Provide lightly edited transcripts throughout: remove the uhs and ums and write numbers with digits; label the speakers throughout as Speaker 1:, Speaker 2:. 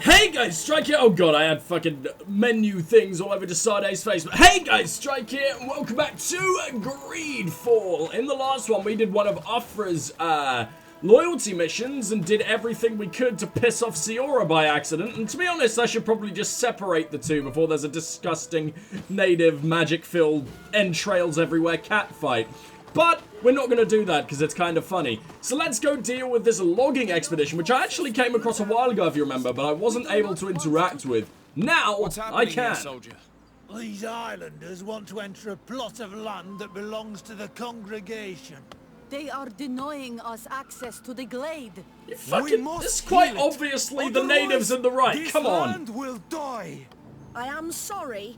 Speaker 1: Hey guys, Strike here. Oh god, I had fucking menu things all over Desade's face. But hey guys, Strike here, and welcome back to Greedfall. In the last one, we did one of Afra's loyalty missions and did everything we could to piss off Siora by accident. And to be honest, I should probably just separate the two before there's a disgusting native magic-filled entrails everywhere cat fight. But we're not going to do that because it's kind of funny. So let's go deal with this logging expedition, which I actually came across a while ago, if you remember, but I wasn't able to interact with. Now, I can.
Speaker 2: Soldier?
Speaker 3: These islanders want to enter a plot of land that belongs to the congregation.
Speaker 4: They are denying us access to the glade.
Speaker 1: You fucking, this is quite obviously the natives in the right. Come on.
Speaker 3: Land will die.
Speaker 5: I am sorry,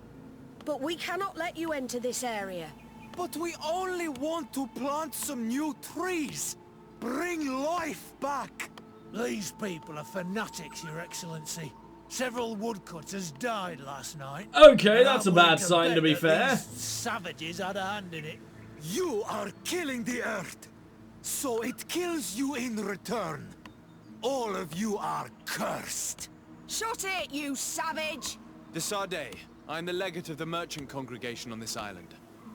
Speaker 5: but we cannot let you enter this area.
Speaker 3: But we only want to plant some new trees. Bring life back. These people are fanatics, Your Excellency. Several woodcutters died last night.
Speaker 1: Okay, that's a bad sign, to be fair.
Speaker 3: Savages had a hand in it. You are killing the earth, so it kills you in return. All of you are cursed.
Speaker 5: Shut it, you savage!
Speaker 2: Desade, I am the legate of the merchant congregation on this island.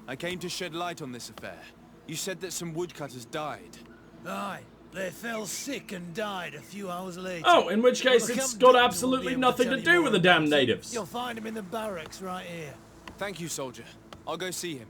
Speaker 2: I came to shed light on this affair. You said that some woodcutters died.
Speaker 3: Aye, they fell sick and died a few hours later.
Speaker 1: Oh, in which case it's got absolutely nothing to do with the damn natives.
Speaker 3: You'll find him in the barracks right here.
Speaker 2: Thank you, soldier. I'll go see him.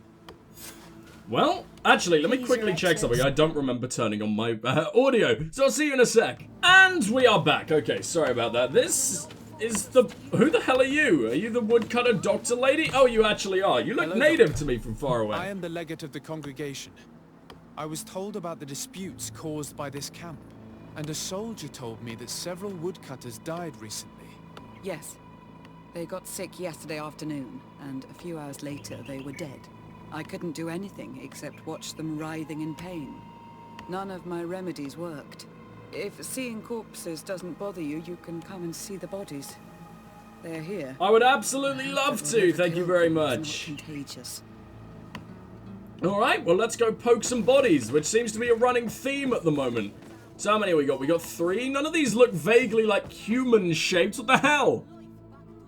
Speaker 1: Well, actually, let me quickly check something. I don't remember turning on my audio, so I'll see you in a sec. And we are back. Okay, sorry about that. This is the... Who the hell are you? Are you the woodcutter doctor lady? Oh, you actually are. You look
Speaker 2: Hello,
Speaker 1: native
Speaker 2: doctor.
Speaker 1: to me from far away.
Speaker 2: I am the legate of the congregation. I was told about the disputes caused by this camp, and a soldier told me that several woodcutters died recently.
Speaker 6: Yes. They got sick yesterday afternoon, and a few hours later they were dead. I couldn't do anything except watch them writhing in pain. None of my remedies worked. If seeing corpses doesn't bother you, you can come and see the bodies. They're here.
Speaker 1: I would absolutely love to. Thank you very much.
Speaker 6: Contagious.
Speaker 1: Alright, well let's go poke some bodies, which seems to be a running theme at the moment. So how many have we got? We got 3. None of these look vaguely like human shaped. What the hell?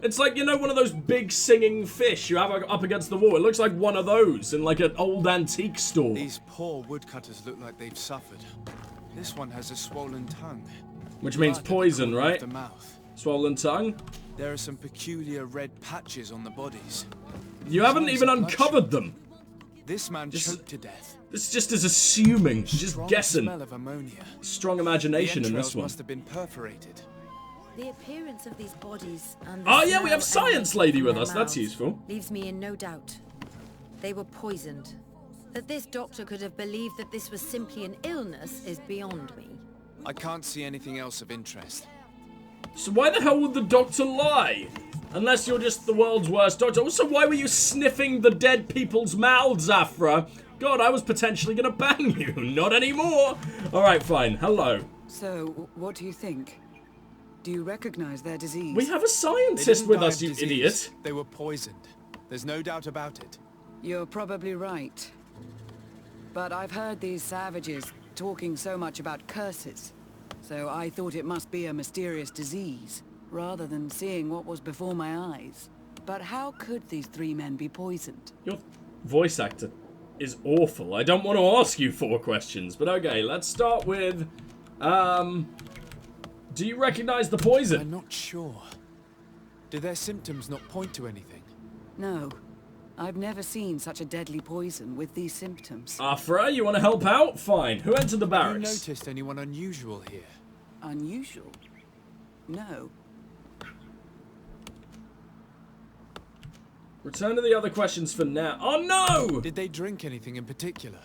Speaker 1: It's like, you know, one of those big singing fish you have up against the wall. It looks like one of those in like an old antique store.
Speaker 2: These poor woodcutters look like they've suffered. This one has a swollen tongue.
Speaker 1: Which means poison, right?
Speaker 2: The mouth.
Speaker 1: Swollen tongue.
Speaker 2: There are some peculiar red patches on the bodies.
Speaker 1: You haven't even uncovered them.
Speaker 2: This man choked to death.
Speaker 1: This just is assuming, just guessing.
Speaker 2: Smell of ammonia.
Speaker 1: Strong imagination in this one.
Speaker 2: Must have been perforated.
Speaker 5: The appearance of these bodies and
Speaker 1: oh yeah, we have Science Lady with us. That's useful.
Speaker 5: Leaves me in no doubt. They were poisoned. That this doctor could have believed that this was simply an illness is beyond me.
Speaker 2: I can't see anything else of interest.
Speaker 1: So why the hell would the doctor lie? Unless you're just the world's worst doctor. Also, why were you sniffing the dead people's mouths, Afra? God, I was potentially gonna bang you. Not anymore. Alright, fine. Hello.
Speaker 6: So, what do you think? Do you recognize their disease?
Speaker 1: We have a scientist with us, you idiot.
Speaker 2: They were poisoned. There's no doubt about it.
Speaker 6: You're probably right. But I've heard these savages talking so much about curses. So I thought it must be a mysterious disease, rather than seeing what was before my eyes. But how could these 3 men be poisoned?
Speaker 1: Your voice actor is awful. I don't want to ask you 4 questions, but okay, let's start with, do you recognize the poison?
Speaker 2: I'm not sure. Do their symptoms not point to anything?
Speaker 6: No. I've never seen such a deadly poison with these symptoms.
Speaker 1: Afra, you want to help out? Fine. Who entered the barracks?
Speaker 2: Have you noticed anyone unusual here?
Speaker 6: Unusual? No.
Speaker 1: Return to the other questions for now. Oh no!
Speaker 2: Did they drink anything in particular?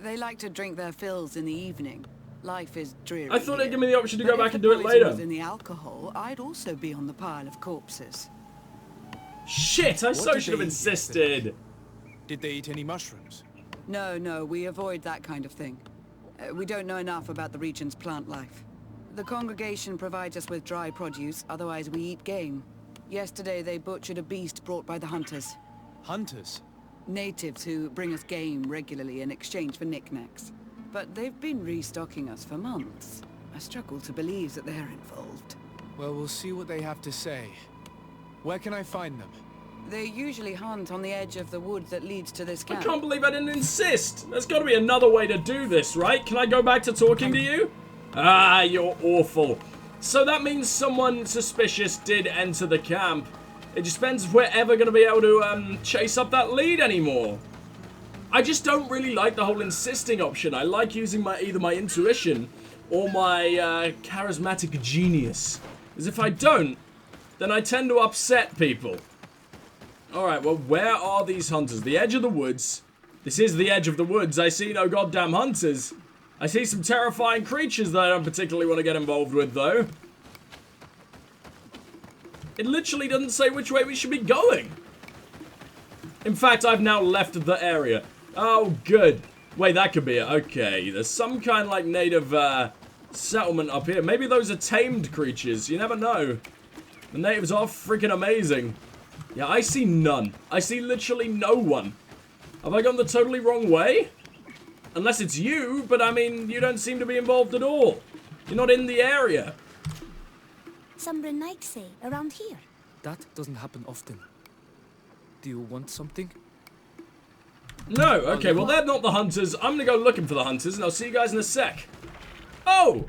Speaker 6: They like to drink their fills in the evening. Life is dreary.
Speaker 1: I thought they'd
Speaker 6: here.
Speaker 1: give me the option to
Speaker 6: But
Speaker 1: go back
Speaker 6: if
Speaker 1: and
Speaker 6: the
Speaker 1: do it
Speaker 6: poison
Speaker 1: later.
Speaker 6: was in the alcohol, I'd also be on the pile of corpses.
Speaker 1: Shit, I so should have insisted.
Speaker 2: Did they eat any mushrooms?
Speaker 6: No, we avoid that kind of thing. We don't know enough about the region's plant life. The congregation provides us with dry produce, otherwise we eat game. Yesterday they butchered a beast brought by the hunters.
Speaker 2: Hunters?
Speaker 6: Natives who bring us game regularly in exchange for knickknacks. But they've been restocking us for months. I struggle to believe that they're involved.
Speaker 2: Well, we'll see what they have to say. Where can I find them?
Speaker 6: They usually hunt on the edge of the wood that leads to this
Speaker 1: I
Speaker 6: camp.
Speaker 1: can't believe I didn't insist. There's got to be another way to do this, right? Can I go back to talking to you? Ah, you're awful. So that means someone suspicious did enter the camp. It just depends if we're ever going to be able to chase up that lead anymore. I just don't really like the whole insisting option. I like using either my intuition or my charismatic genius. Because if I don't, then I tend to upset people. Alright, well, where are these hunters? The edge of the woods. This is the edge of the woods. I see no goddamn hunters. I see some terrifying creatures that I don't particularly want to get involved with, though. It literally doesn't say which way we should be going. In fact, I've now left the area. Oh, good. Wait, that could be it. Okay, there's some kind of, like, native settlement up here. Maybe those are tamed creatures. You never know. The natives are freaking amazing. Yeah, I see none. I see literally no one. Have I gone the totally wrong way? Unless it's you, but I mean, you don't seem to be involved at all. You're not in the area.
Speaker 7: Some Renaigse around here.
Speaker 8: That doesn't happen often. Do you want something?
Speaker 1: No, okay, well they're not the hunters. I'm gonna go looking for the hunters and I'll see you guys in a sec. Oh!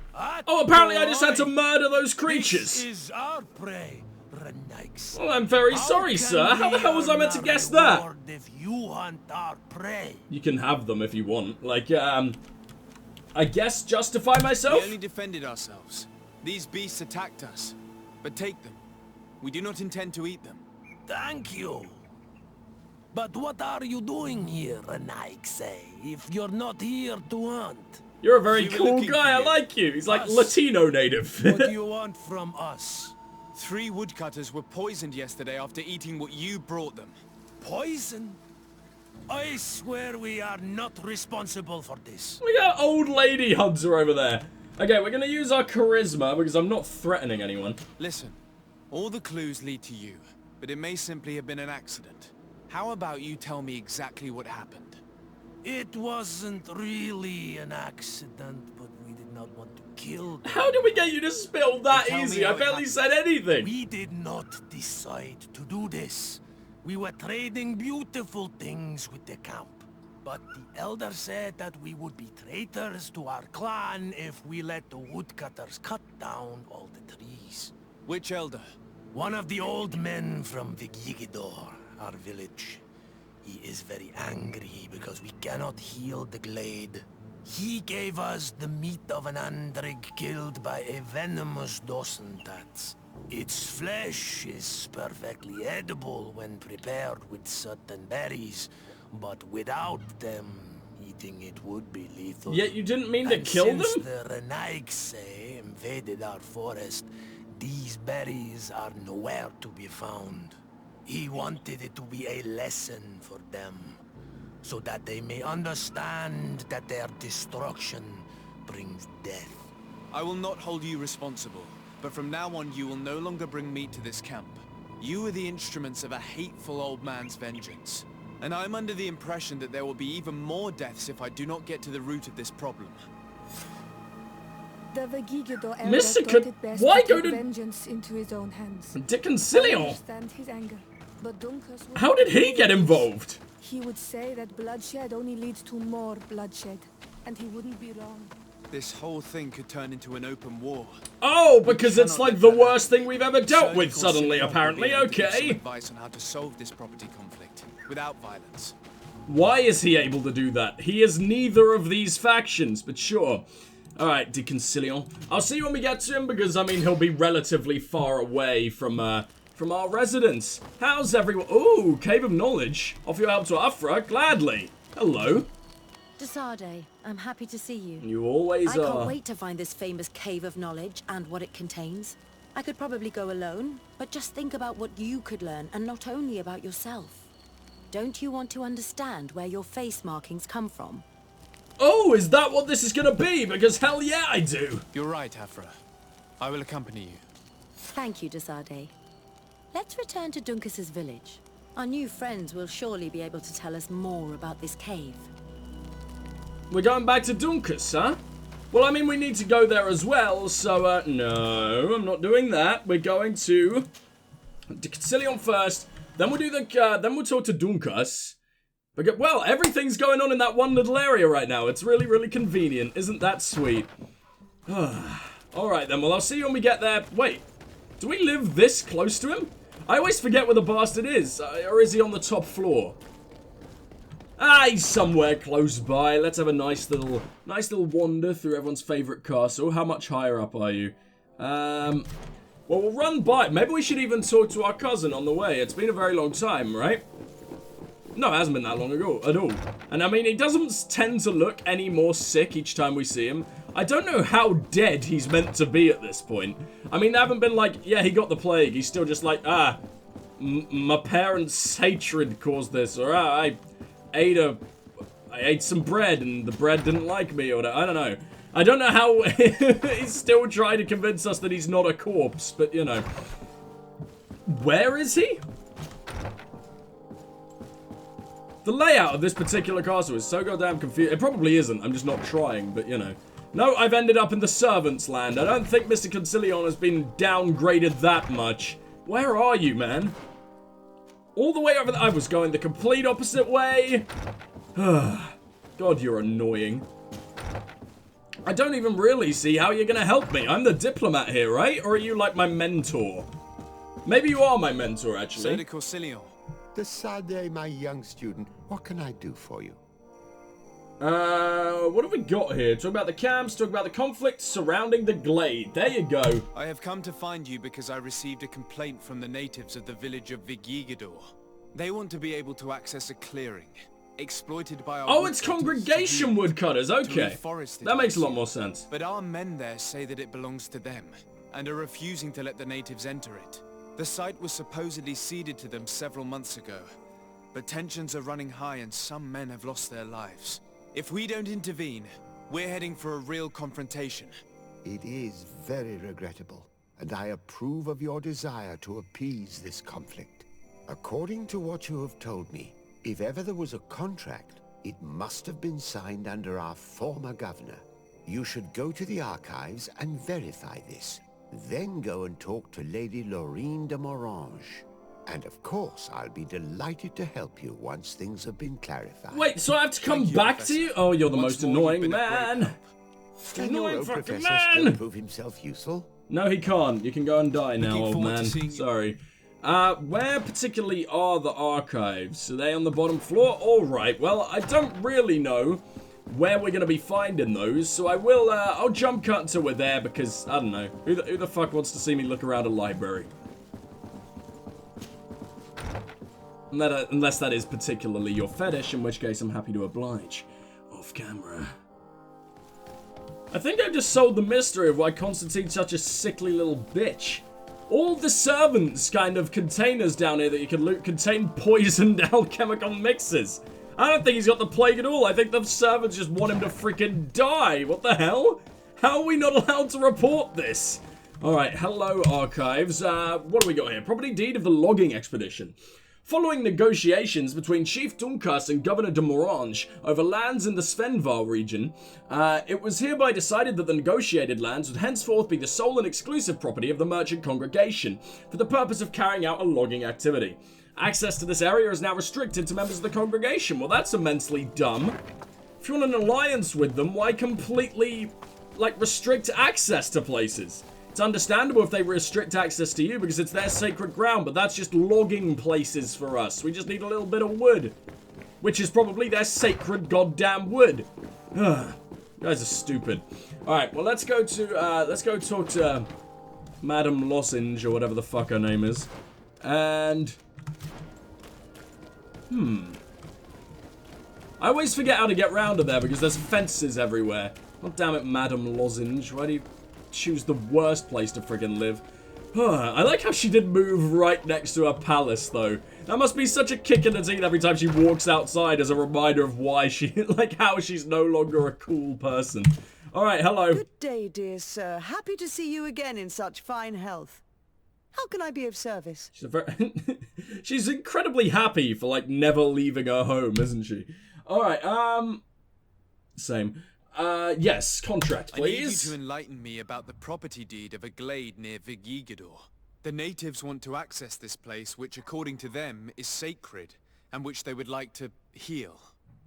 Speaker 1: Oh, apparently I just had to murder those creatures.
Speaker 3: This is our prey, Renaigse.
Speaker 1: Well, I'm very sorry, sir. How the hell was I meant to guess that?
Speaker 3: If you hunt our prey.
Speaker 1: You can have them if you want. Like, I guess justify myself?
Speaker 2: We only defended ourselves. These beasts attacked us. But take them. We do not intend to eat them.
Speaker 3: Thank you. But what are you doing here, Renaigse, if you're not here to hunt?
Speaker 1: You're a very
Speaker 2: We were
Speaker 1: cool
Speaker 2: looking
Speaker 1: guy. I
Speaker 2: for you.
Speaker 1: like you. He's like
Speaker 3: Us?
Speaker 1: Latino native.
Speaker 3: What do you want from us?
Speaker 2: 3 woodcutters were poisoned yesterday after eating what you brought them.
Speaker 3: Poison? I swear we are not responsible for this.
Speaker 1: We got old lady hunter over there. Okay, we're gonna use our charisma because I'm not threatening anyone.
Speaker 2: Listen, all the clues lead to you, but it may simply have been an accident. How about you tell me exactly what happened?
Speaker 3: It wasn't really an accident, but we did not want to kill them.
Speaker 1: How did we get you to spill that
Speaker 2: Tell me
Speaker 1: easy?
Speaker 2: how
Speaker 1: I
Speaker 2: it
Speaker 1: barely
Speaker 2: happened.
Speaker 1: said anything.
Speaker 3: We did not decide to do this. We were trading beautiful things with the camp. But the elder said that we would be traitors to our clan if we let the woodcutters cut down all the trees.
Speaker 2: Which elder?
Speaker 3: One of the old men from Vigigidor, our village. He is very angry because we cannot heal the glade. He gave us the meat of an intrigue killed by a venomous dosentats. Its flesh is perfectly edible when prepared with certain berries, but without them, eating it would be lethal.
Speaker 1: Yet you didn't mean to
Speaker 3: And
Speaker 1: kill them?
Speaker 3: since the Renaigse invaded our forest, these berries are nowhere to be found. He wanted it to be a lesson for them, so that they may understand that their destruction brings death.
Speaker 2: I will not hold you responsible, but from now on you will no longer bring meat to this camp. You are the instruments of a hateful old man's vengeance. And I'm under the impression that there will be even more deaths if I do not get to the root of this problem.
Speaker 7: The Vigigidor elder
Speaker 1: Mr.
Speaker 7: thought it best
Speaker 1: why
Speaker 7: to
Speaker 1: go
Speaker 7: take
Speaker 1: to-
Speaker 7: vengeance into his own hands. I
Speaker 1: Dickonsilion.
Speaker 7: understand his anger, but Duncus would
Speaker 1: How did he get involved?
Speaker 7: He would say that bloodshed only leads to more bloodshed, and he wouldn't be wrong.
Speaker 2: This whole thing could turn into an open war.
Speaker 1: Oh, because it's
Speaker 2: cannot
Speaker 1: like
Speaker 2: let
Speaker 1: the
Speaker 2: that
Speaker 1: worst thing we've ever dealt with
Speaker 2: Surgical
Speaker 1: suddenly,
Speaker 2: Signal will
Speaker 1: apparently.
Speaker 2: be able to give some
Speaker 1: Okay.
Speaker 2: advice on how to solve this property conflict without violence.
Speaker 1: Why is he able to do that? He is neither of these factions, but sure. Alright, Deconcilion. I'll see you when we get to him because, I mean, he'll be relatively far away from our residence. How's everyone? Ooh, Cave of Knowledge. Offer your help to Afra, gladly. Hello.
Speaker 5: Desarde, I'm happy to see you.
Speaker 1: You always
Speaker 5: I can't
Speaker 1: are.
Speaker 5: wait to find this famous Cave of Knowledge and what it contains. I could probably go alone, but just think about what you could learn, and not only about yourself. Don't you want to understand where your face markings come from?
Speaker 1: Oh, is that what this is gonna be? Because hell yeah, I do.
Speaker 2: You're right, Afra. I will accompany you.
Speaker 5: Thank you, Desarde. Let's return to Duncus's village. Our new friends will surely be able to tell us more about this cave.
Speaker 1: We're going back to Duncus, huh? Well, I mean, we need to go there as well, so, no, I'm not doing that. We're going to Concilion first, then we'll do the, then we'll talk to Dunkas. Well, everything's going on in that one little area right now. It's really, really convenient. Isn't that sweet? Alright then, well, I'll see you when we get there. Wait, do we live this close to him? I always forget where the bastard is. Or is he on the top floor? Ah, he's somewhere close by. Let's have a nice little wander through everyone's favorite castle. How much higher up are you? Well, we'll run by. Maybe we should even talk to our cousin on the way. It's been a very long time, right? No, it hasn't been that long ago at all. And I mean, he doesn't tend to look any more sick each time we see him. I don't know how dead he's meant to be at this point. I mean, they haven't been like, yeah, he got the plague. He's still just like, my parents' hatred caused this. Or, I ate some bread and the bread didn't like me. Or I don't know. I don't know how he's still trying to convince us that he's not a corpse. But, you know. Where is he? The layout of this particular castle is so goddamn confusing. It probably isn't. I'm just not trying, but you know. No, I've ended up in the servants' land. I don't think Mr. Concilion has been downgraded that much. Where are you, man? All the way over there. I was going the complete opposite way. God, you're annoying. I don't even really see how you're gonna help me. I'm the diplomat here, right? Or are you like my mentor? Maybe you are my mentor, actually.
Speaker 2: Sir Concilion.
Speaker 9: Decidez, my young student, what can I do for you?
Speaker 1: What have we got here? Talk about the camps, talk about the conflict surrounding the glade. There you go.
Speaker 2: I have come to find you because I received a complaint from the natives of the village of Vigigador. They want to be able to access a clearing, exploited by our
Speaker 1: Oh, it's congregation woodcutters, okay. That makes a lot more sense.
Speaker 2: But our men there say that it belongs to them, and are refusing to let the natives enter it. The site was supposedly ceded to them several months ago, but tensions are running high and some men have lost their lives. If we don't intervene, we're heading for a real confrontation.
Speaker 9: It is very regrettable, and I approve of your desire to appease this conflict. According to what you have told me, if ever there was a contract, it must have been signed under our former governor. You should go to the archives and verify this. Then go and talk to Lady Laurine de Morange. And of course, I'll be delighted to help you once things have been clarified.
Speaker 1: Wait, so I have to come back to you? Oh, you're the most annoying man.
Speaker 9: Can your old professor still prove himself useful?
Speaker 1: No, he can't. You can go and die now, old man. Sorry. Where particularly are the archives? Are they on the bottom floor? Alright, well, I don't really know where we're going to be finding those, so I will, I'll jump cut until we're there, because, I don't know, who the fuck wants to see me look around a library? Unless that is particularly your fetish, in which case I'm happy to oblige. Off camera. I think I just solved the mystery of why Constantine's such a sickly little bitch. All the servants kind of containers down here that you can loot contain poisoned alchemical mixes. I don't think he's got the plague at all. I think the servants just want him to freaking die. What the hell? How are we not allowed to report this? Alright, hello archives. What do we got here? Property deed of the logging expedition. Following negotiations between Chief Dunkas and Governor de Morange over lands in the Svenvar region, it was hereby decided that the negotiated lands would henceforth be the sole and exclusive property of the merchant congregation for the purpose of carrying out a logging activity. Access to this area is now restricted to members of the congregation. Well, that's immensely dumb. If you want an alliance with them, why completely, like, restrict access to places? It's understandable if they restrict access to you because it's their sacred ground, but that's just logging places for us. We just need a little bit of wood, which is probably their sacred goddamn wood. You guys are stupid. Alright, well, let's go talk to Madame Lozenge, or whatever the fuck her name is. And I always forget how to get round to there because there's fences everywhere. God damn it, Madame Lozenge. Why do you choose the worst place to friggin' live? I like how she did move right next to her palace, though. That must be such a kick in the teeth every time she walks outside as a reminder of why she, like, how she's no longer a cool person. Alright, hello.
Speaker 10: Good day, dear sir. Happy to see you again in such fine health. How can I be of service?
Speaker 1: She's incredibly happy for, like, never leaving her home, isn't she? Alright, same. Yes, contract,
Speaker 2: I need you
Speaker 1: please.
Speaker 2: to enlighten me about the property deed of a glade near Vigigador. The natives want to access this place, which according to them is sacred, and which they would like to heal.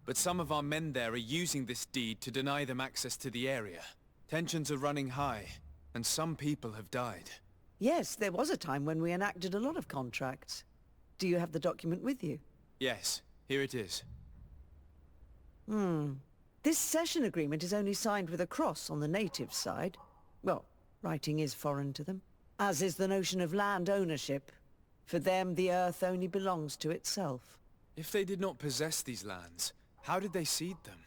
Speaker 2: But some of our men there are using this deed to deny them access to the area. Tensions are running high, and some people have died.
Speaker 10: Yes, there was a time when we enacted a lot of contracts. Do you have the document with you?
Speaker 2: Yes, here it is.
Speaker 10: This cession agreement is only signed with a cross on the native side. Well, writing is foreign to them, as is the notion of land ownership. For them, the earth only belongs to itself.
Speaker 2: If they did not possess these lands, how did they cede them?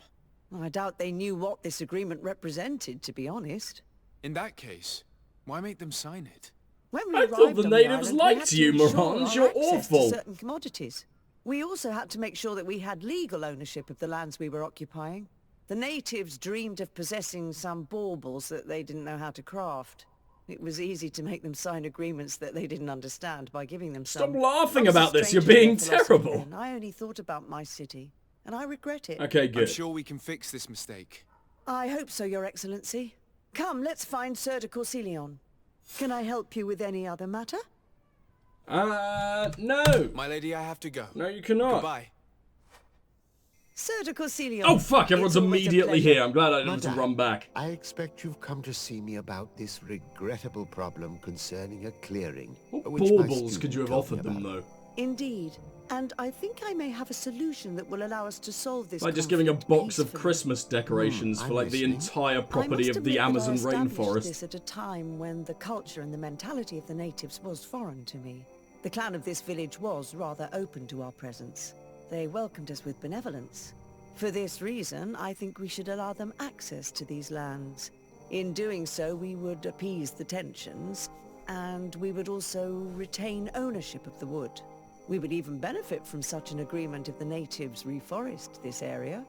Speaker 10: I doubt they knew what this agreement represented, to be honest.
Speaker 2: In that case, why make them sign it?
Speaker 10: When we
Speaker 1: I thought
Speaker 10: arrived
Speaker 1: the
Speaker 10: on
Speaker 1: natives
Speaker 10: island, we
Speaker 1: liked
Speaker 10: had to
Speaker 1: you,
Speaker 10: ensure
Speaker 1: Morons.
Speaker 10: our
Speaker 1: You're
Speaker 10: access to
Speaker 1: awful.
Speaker 10: certain commodities. We also had to make sure that we had legal ownership of the lands we were occupying. The natives dreamed of possessing some baubles that they didn't know how to craft. It was easy to make them sign agreements that they didn't understand by giving them
Speaker 1: Stop
Speaker 10: some...
Speaker 1: laughing
Speaker 10: I was a
Speaker 1: about this. You're
Speaker 10: stranger to
Speaker 1: being
Speaker 10: their philosophy
Speaker 1: terrible.
Speaker 10: then. I only thought about my city, and I regret it.
Speaker 1: Okay,
Speaker 2: I'm
Speaker 1: good.
Speaker 2: sure we can fix this mistake.
Speaker 10: I hope so, Your Excellency. Come, let's find Sir de Corsilion. Can I help you with any other matter?
Speaker 1: No.
Speaker 2: My lady, I have to go.
Speaker 1: No, you cannot.
Speaker 2: Goodbye.
Speaker 10: Sir de Corsilion.
Speaker 1: Oh, fuck, everyone's
Speaker 10: it's always a
Speaker 1: immediately
Speaker 10: pleasure.
Speaker 1: here. I'm glad I didn't have to
Speaker 9: Madame,
Speaker 1: run back.
Speaker 9: I expect you've come to see me about this regrettable problem concerning a clearing.
Speaker 1: What
Speaker 9: which my
Speaker 1: baubles could you have
Speaker 9: student told me
Speaker 1: offered them,
Speaker 9: about.
Speaker 1: though?
Speaker 10: Indeed. And I think I may have a solution that will allow us to solve this
Speaker 1: By just giving a
Speaker 10: conflict
Speaker 1: box of
Speaker 10: peacefully.
Speaker 1: Christmas decorations for,
Speaker 9: I'm
Speaker 1: like, the
Speaker 9: listening.
Speaker 1: entire
Speaker 10: I
Speaker 1: property
Speaker 10: must
Speaker 1: of the
Speaker 10: admit that I
Speaker 1: Amazon
Speaker 10: established
Speaker 1: rainforest.
Speaker 10: this at a time when the culture and the mentality of the natives was foreign to me. The clan of this village was rather open to our presence. They welcomed us with benevolence. For this reason, I think we should allow them access to these lands. In doing so, we would appease the tensions, and we would also retain ownership of the wood. We would even benefit from such an agreement if the natives reforest this area.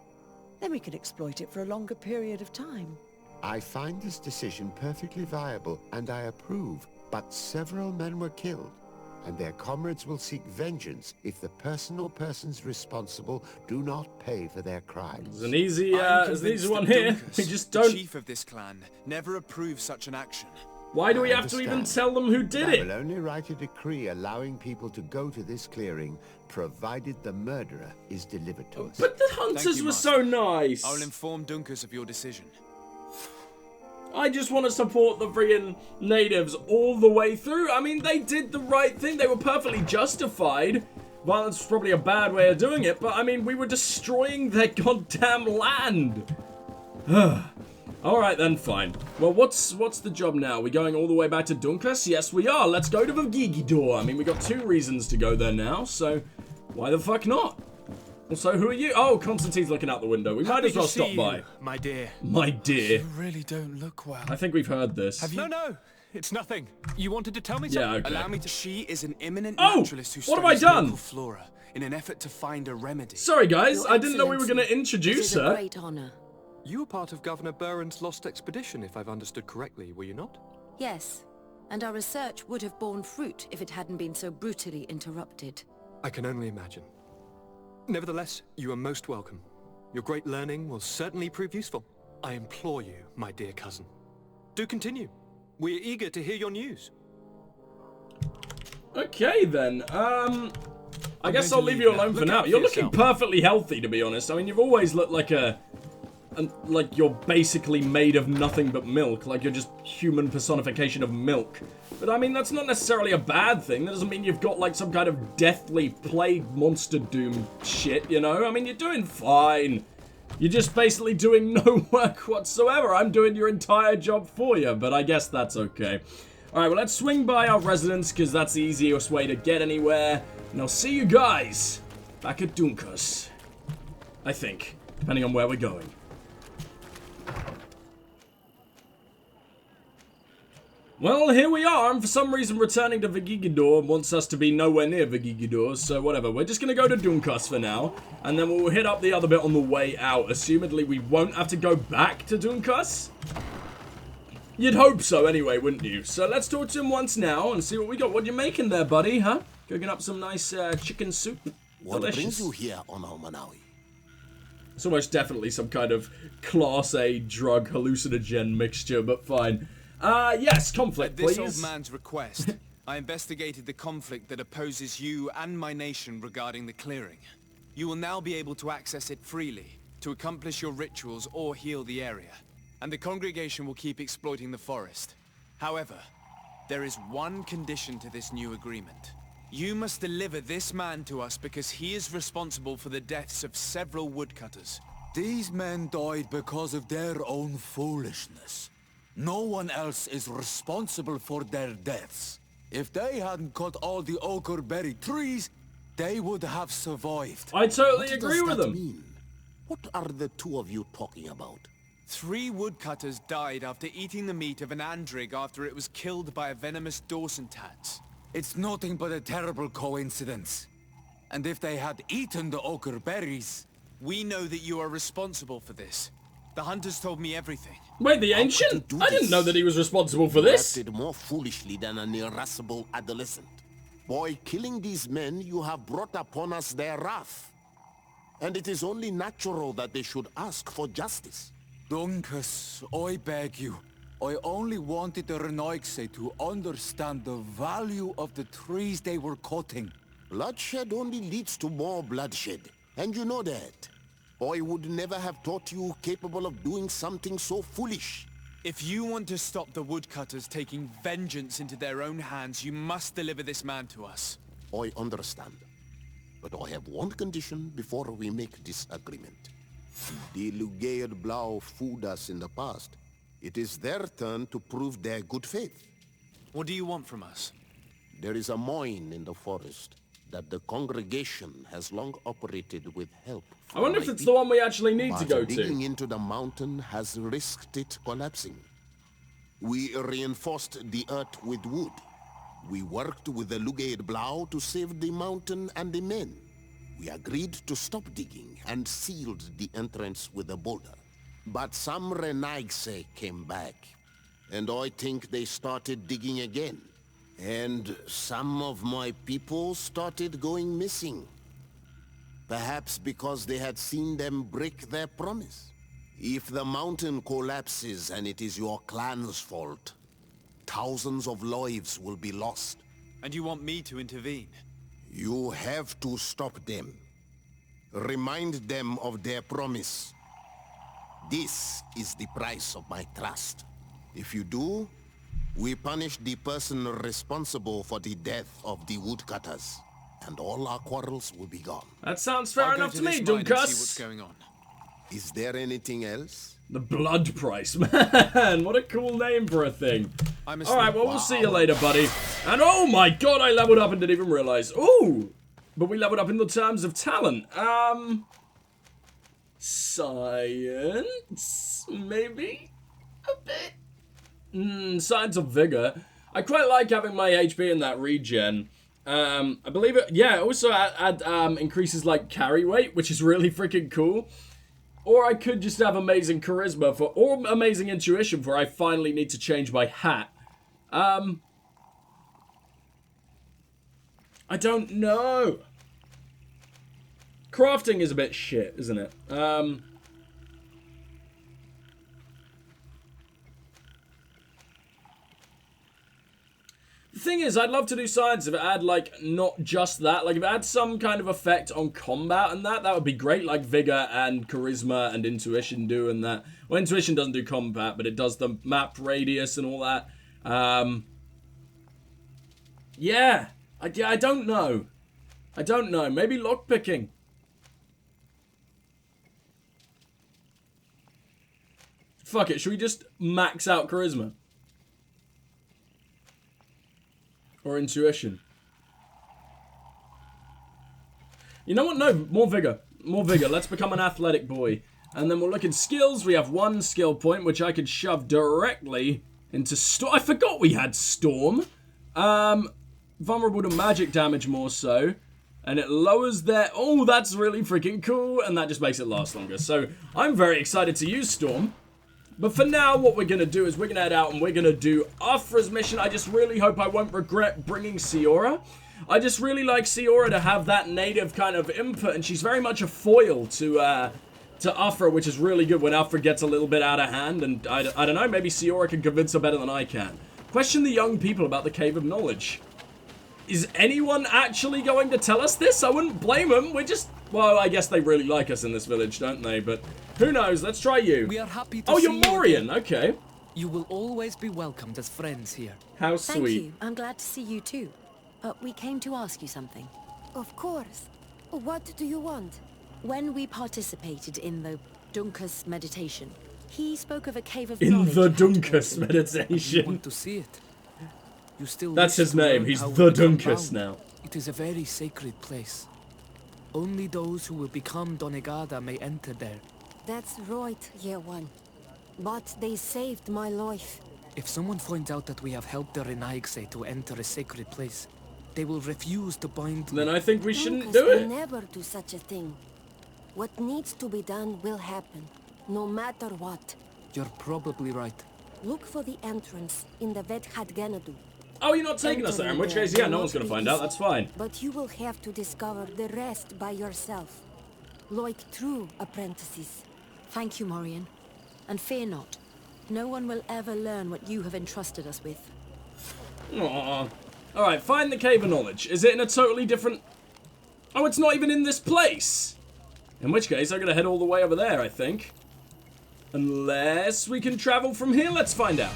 Speaker 10: Then we could exploit it for a longer period of time.
Speaker 9: I find this decision perfectly viable, and I approve. But several men were killed, and their comrades will seek vengeance if the person or persons responsible do not pay for their crimes.
Speaker 1: There's an easy,
Speaker 2: I'm
Speaker 1: there's an easy
Speaker 2: convinced
Speaker 1: one
Speaker 2: that
Speaker 1: here.
Speaker 2: Duncus,
Speaker 1: We just
Speaker 2: the
Speaker 1: don't...
Speaker 2: chief of this clan, never approved such an action.
Speaker 1: Why do we
Speaker 9: I
Speaker 1: have to even
Speaker 9: understand.
Speaker 1: tell them who did
Speaker 9: I
Speaker 1: it?
Speaker 9: will only write a decree allowing people to go to this clearing, provided the murderer is delivered to us.
Speaker 1: But the hunters
Speaker 2: you,
Speaker 1: were
Speaker 2: Master.
Speaker 1: so nice.
Speaker 2: I will inform Duncus of your decision.
Speaker 1: I just want to support the friggin' natives all the way through. I mean, they did the right thing. They were perfectly justified. Violence was probably a bad way of doing it, but I mean, we were destroying their goddamn land. Alright then, fine. Well, what's the job now? We going all the way back to Duncus? Yes, we are. Let's go to Vigigador. I mean, we got 2 reasons to go there now, so why the fuck not? Also, who are you? Oh, Constantine's looking out the window. We might as well stop by.
Speaker 11: My dear.
Speaker 1: My dear.
Speaker 11: You really don't look well.
Speaker 1: I think we've heard this.
Speaker 11: Have you? No, it's nothing. You wanted to tell me
Speaker 1: Yeah,
Speaker 11: something?
Speaker 1: okay.
Speaker 2: Allow me to... She is an eminent
Speaker 1: Oh,
Speaker 2: naturalist who
Speaker 1: what have I
Speaker 2: studies
Speaker 1: done?
Speaker 2: local flora in an effort to find a remedy.
Speaker 1: Sorry, guys.
Speaker 5: Your
Speaker 1: I didn't know we were going to
Speaker 5: Excellency,
Speaker 1: introduce
Speaker 5: This is a
Speaker 1: her.
Speaker 5: great honor.
Speaker 8: You were part of Governor Burren's lost expedition, if I've understood correctly, were you not?
Speaker 5: Yes, and our research would have borne fruit if it hadn't been so brutally interrupted.
Speaker 8: I can only imagine. Nevertheless, you are most welcome. Your great learning will certainly prove useful. I implore you, my dear cousin. Do continue. We're eager to hear your news.
Speaker 1: Okay, then. I guess
Speaker 2: going
Speaker 1: I'll
Speaker 2: to
Speaker 1: leave
Speaker 2: leave
Speaker 1: you
Speaker 2: now.
Speaker 1: alone for
Speaker 2: Look
Speaker 1: now.
Speaker 2: out for
Speaker 1: You're looking
Speaker 2: yourself.
Speaker 1: perfectly healthy, to be honest. I mean, you've always looked like like you're basically made of nothing but milk. Like you're just human personification of milk. But I mean, that's not necessarily a bad thing. That doesn't mean you've got like some kind of deathly plague monster doom shit, you know? I mean, you're doing fine. You're just basically doing no work whatsoever. I'm doing your entire job for you, but I guess that's okay. Alright, well, let's swing by our residence, because that's the easiest way to get anywhere. And I'll see you guys back at Duncus. I think, depending on where we're going. Well, here we are, and for some reason returning to Vigigador wants us to be nowhere near Vigigador, so whatever. We're just going to go to Duncus for now, and then we'll hit up the other bit on the way out. Assumedly, we won't have to go back to Duncus? You'd hope so anyway, wouldn't you? So let's talk to him once now and see what we got. What you making there, buddy, huh? Cooking up some nice chicken soup?
Speaker 12: What
Speaker 1: Delicious.
Speaker 12: brings you here on our Manawi?
Speaker 1: It's almost definitely some kind of Class A drug hallucinogen mixture, but fine. Yes, conflict, please.
Speaker 2: At this old man's request, I investigated the conflict that opposes you and my nation regarding the clearing. You will now be able to access it freely, to accomplish your rituals or heal the area. And the congregation will keep exploiting the forest. However, there is one condition to this new agreement. You must deliver this man to us because he is responsible for the deaths of several woodcutters.
Speaker 3: These men died because of their own foolishness. No one else is responsible for their deaths. If they hadn't cut all the oakerberry trees, they would have survived.
Speaker 1: I totally agree with them.
Speaker 12: Mean? What are the two of you talking about?
Speaker 2: 3 woodcutters died after eating the meat of an andrig after it was killed by a venomous Dawson tat.
Speaker 3: It's nothing but a terrible coincidence. And if they had eaten the ochre berries...
Speaker 2: We know that you are responsible for this. The hunters told me everything.
Speaker 1: Wait, the ancient? I didn't know that he was responsible for this.
Speaker 12: You acted more foolishly than an irascible adolescent. By killing these men, you have brought upon us their wrath. And it is only natural that they should ask for justice.
Speaker 3: Dunkus, I beg you. I only wanted the Renoigse to understand the value of the trees they were cutting.
Speaker 12: Bloodshed only leads to more bloodshed, and you know that. I would never have thought you capable of doing something so foolish.
Speaker 2: If you want to stop the woodcutters taking vengeance into their own hands, you must deliver this man to us.
Speaker 12: I understand. But I have one condition before we make this agreement. The Lugaid Blau fooled us in the past. It is their turn to prove their good faith.
Speaker 2: What do you want from us?
Speaker 12: There is a mine in the forest that the congregation has long operated with help.
Speaker 1: I wonder if it's the one we actually need to go to.
Speaker 12: Digging into the mountain has risked it collapsing. We reinforced the earth with wood. We worked with the Lugaid Blau to save the mountain and the men. We agreed to stop digging and sealed the entrance with a boulder. But some Renaigse came back, and I think they started digging again. And some of my people started going missing. Perhaps because they had seen them break their promise. If the mountain collapses and it is your clan's fault, thousands of lives will be lost.
Speaker 2: And you want me to intervene?
Speaker 12: You have to stop them. Remind them of their promise. This is the price of my trust. If you do, we punish the person responsible for the death of the woodcutters, and all our quarrels will be gone.
Speaker 1: That sounds fair enough to me, Dunkus.
Speaker 2: See what's going on.
Speaker 12: Is there anything else?
Speaker 1: The blood price, man. What a cool name for a thing. Alright, well, we'll see you later, buddy. And oh my god, I leveled up and didn't even realize. Ooh! But we leveled up in the terms of talent. Science? Maybe? A bit? Science of vigor. I quite like having my HP in that regen. I believe it, yeah, also add increases like carry weight, which is really freaking cool. Or I could just have amazing charisma for, or amazing intuition for I finally need to change my hat. I don't know. Crafting is a bit shit, isn't it? The thing is, I'd love to do science if it had, like, not just that. Like, if it had some kind of effect on combat and that would be great. Like, vigor and charisma and intuition do and that. Well, intuition doesn't do combat, but it does the map radius and all that. Yeah. I don't know. I don't know. Maybe lockpicking. Fuck it. Should we just max out charisma? Or intuition? You know what? No, more vigor. More vigor. Let's become an athletic boy. And then we'll look at skills. We have 1 skill point, which I could shove directly into Storm. I forgot we had Storm. Vulnerable to magic damage more so. And it lowers their... Oh, that's really freaking cool. And that just makes it last longer. So, I'm very excited to use Storm. But for now, what we're going to do is we're going to head out and we're going to do Afra's mission. I just really hope I won't regret bringing Siora. I just really like Siora to have that native kind of input. And she's very much a foil to to Afra, which is really good when Afra gets a little bit out of hand, and I don't know, maybe Siora can convince her better than I can. Question the young people about the Cave of Knowledge. Is anyone actually going to tell us this? I wouldn't blame them. We're just... Well, I guess they really like us in this village, don't they? But who knows? Let's try you.
Speaker 13: We are happy to
Speaker 1: oh,
Speaker 13: see
Speaker 1: you're Morian. Okay.
Speaker 13: You will always be welcomed as friends here.
Speaker 1: How sweet.
Speaker 5: Thank you. I'm glad to see you too. But we came to ask you something.
Speaker 7: Of course. What do you want?
Speaker 5: When we participated in the Dunkus meditation, he spoke of a cave of
Speaker 1: in
Speaker 5: knowledge.
Speaker 1: The Dunkus meditation.
Speaker 13: You want to see it? You still
Speaker 1: That's his name. He's
Speaker 13: The
Speaker 1: Dunkus now.
Speaker 13: It is a very sacred place. Only those who will become Donegada may enter there.
Speaker 7: That's right, Year One. But they saved my life.
Speaker 13: If someone finds out that we have helped the Renaigse to enter a sacred place, they will refuse to bind me.
Speaker 1: Then I think we shouldn't
Speaker 7: Dunkus
Speaker 1: do
Speaker 7: will
Speaker 1: it.
Speaker 7: never do such a thing. What needs to be done will happen, no matter what.
Speaker 13: You're probably right.
Speaker 7: Look for the entrance in the Vedhat Genadu.
Speaker 1: Oh, you're not taking us there, in which case, yeah, no one's going to find out. That's fine.
Speaker 7: But you will have to discover the rest by yourself. Like true apprentices.
Speaker 5: Thank you, Morian. And fear not. No one will ever learn what you have entrusted us with.
Speaker 1: Aww. Alright, find the Cave of Knowledge. Is it in a totally different... Oh, it's not even in this place! In which case, I'm going to head all the way over there, I think. Unless we can travel from here. Let's find out.